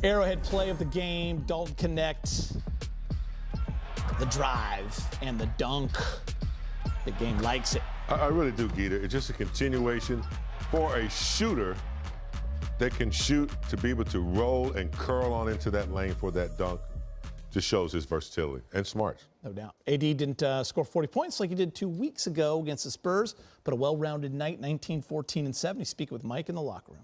Arrowhead play of the game, Dalton connect, the drive, and the dunk. The game likes it. I really do, Geeta. It's just a continuation for a shooter that can shoot to be able to roll and curl on into that lane for that dunk. Just shows his versatility and smarts. No doubt. AD didn't score 40 points like he did 2 weeks ago against the Spurs, but a well-rounded night, 19, 14, and 7. He's speaking with Mike in the locker room.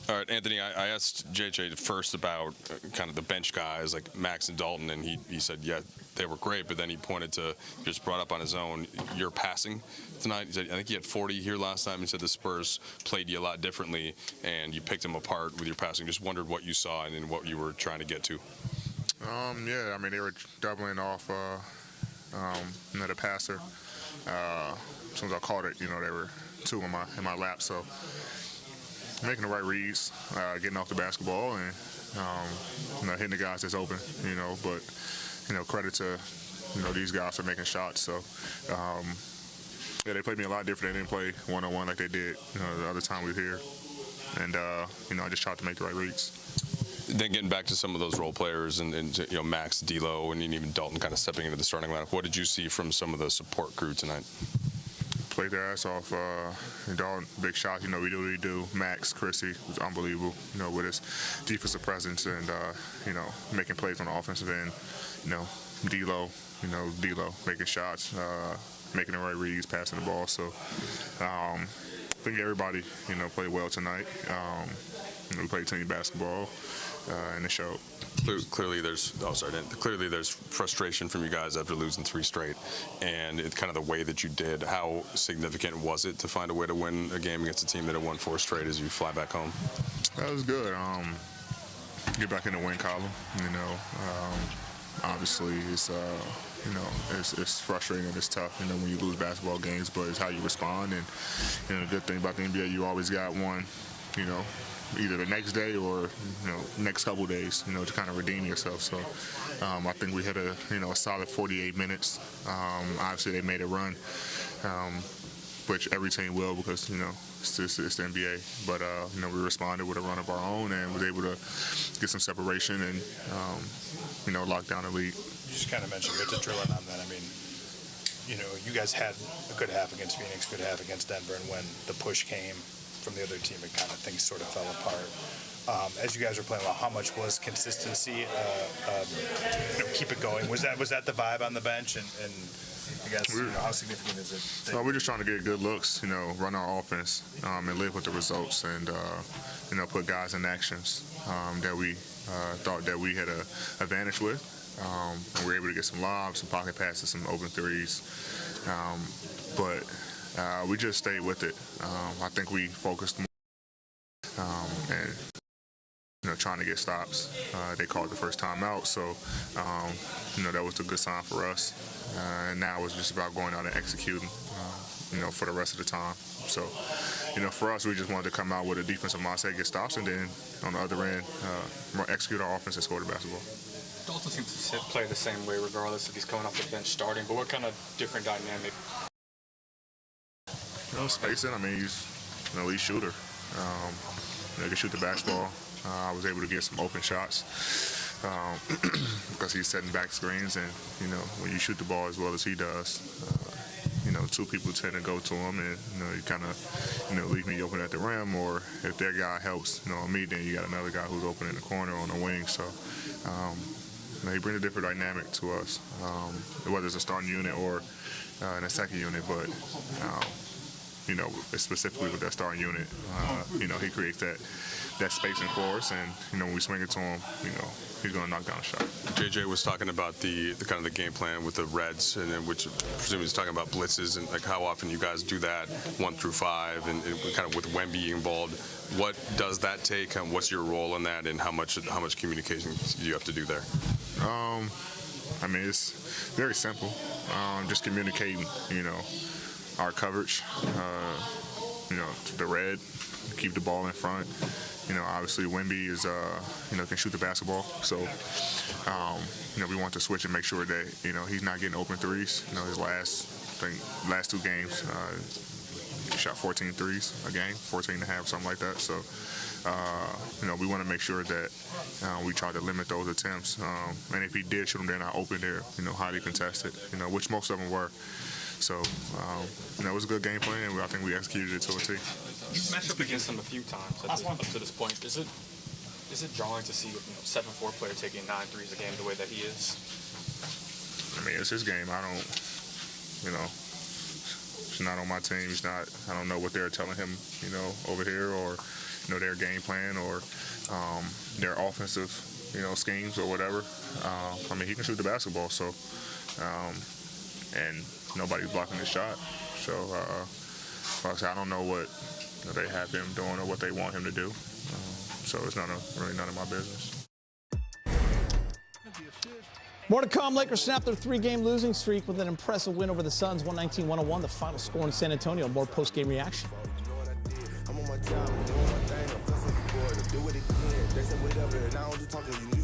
All right, Anthony, I asked JJ first about kind of the bench guys like Max and Dalton, and he said, yeah, they were great, but then he pointed to, just brought up on his own, your passing tonight. He said, I think he had 40 here last time. He said the Spurs played you a lot differently, and you picked them apart with your passing. Just wondered what you saw and what you were trying to get to. Yeah, I mean, they were doubling off the passer. As soon as I caught it, there were 2 in my lap, so making the right reads, getting off the basketball, and hitting the guys that's open. But credit to these guys for making shots. So yeah, they played me a lot different. They didn't play one-on-one like they did the other time we were here, and I just tried to make the right reads. Then getting back to some of those role players and Max, D'Lo, and even Dalton kind of stepping into the starting lineup. What did you see from some of the support crew tonight? Played their ass off. Dalton, big shots. We do what we do. Max, Chrissy was unbelievable. With his defensive presence and making plays on the offensive end. D'Lo, making shots, making the right reads, passing the ball. So I think everybody played well tonight. We played team basketball, and it showed. Clearly there's frustration from you guys after losing 3 straight, and it's kind of the way that you did. How significant was it to find a way to win a game against a team that had won 4 straight as you fly back home? That was good. Get back in the win column. Obviously it's it's frustrating and it's tough. When you lose basketball games, but it's how you respond. And the good thing about the NBA, you always got one. Either the next day or next couple days, to kind of redeem yourself. So I think we had a solid 48 minutes. Obviously they made a run, which every team will because it's the NBA. But we responded with a run of our own and was able to get some separation and lock down the lead. You just kind of mentioned to drill in on that. I mean, you guys had a good half against Phoenix, good half against Denver, and when the push came from the other team, it kind of things sort of fell apart. As you guys were playing well, how much was consistency? Keep it going. Was that the vibe on the bench? And I guess how significant is it? We're just trying to get good looks. Run our offense and live with the results, and put guys in actions that we thought that we had an advantage with. And we were able to get some lobs, some pocket passes, some open threes. But we just stayed with it. I think we focused more and trying to get stops. They called the first time out, so that was a good sign for us. And now it's just about going out and executing, for the rest of the time. So, for us, we just wanted to come out with a defensive mindset, get stops, and then on the other end, execute our offense and score the basketball. Dalton seems to play the same way regardless if he's coming off the bench starting, but what kind of different dynamic? Spacing. I mean, he's an elite shooter. He can shoot the basketball. I was able to get some open shots because he's setting back screens, and when you shoot the ball as well as he does, 2 people tend to go to him, and you kind of leave me open at the rim, or if their guy helps me, then you got another guy who's open in the corner on the wing. So he brings a different dynamic to us, whether it's a starting unit or in a second unit, but. Specifically with that starting unit, he creates that spacing for us, and when we swing it to him, he's going to knock down a shot. JJ was talking about the kind of the game plan with the Reds, and then which presumably he's talking about blitzes and like how often you guys do that 1 through 5, and kind of with Wemby involved. What does that take? And what's your role in that, and how much communication do you have to do there? I mean, it's very simple. Just communicating, our coverage, the red, keep the ball in front. Obviously Wemby is, can shoot the basketball. So, we want to switch and make sure that, he's not getting open threes. His last 2 games, he shot 14 threes a game, 14 and a half, something like that. So, we want to make sure that we try to limit those attempts. And if he did shoot them, they're not open, they're, highly contested, which most of them were. So, it was a good game plan, and I think we executed it to a T. You've matched up against him a few times up to this point. Is it jarring to see a 7'4" player taking 9 threes a game the way that he is? I mean, it's his game. I don't, it's not on my team. I don't know what they're telling him, over here, or, their game plan, or their offensive, schemes or whatever. I mean, he can shoot the basketball, so, and nobody's blocking his shot. So, like I said, I don't know what they have him doing or what they want him to do. So it's really none of my business. More to come. Lakers snapped their 3-game losing streak with an impressive win over the Suns, 119-101, the final score in San Antonio. More post-game reaction. I'm on my job, I'm doing my thing, I'm flexing the board, do it again. They say whatever, and I don't just talking, you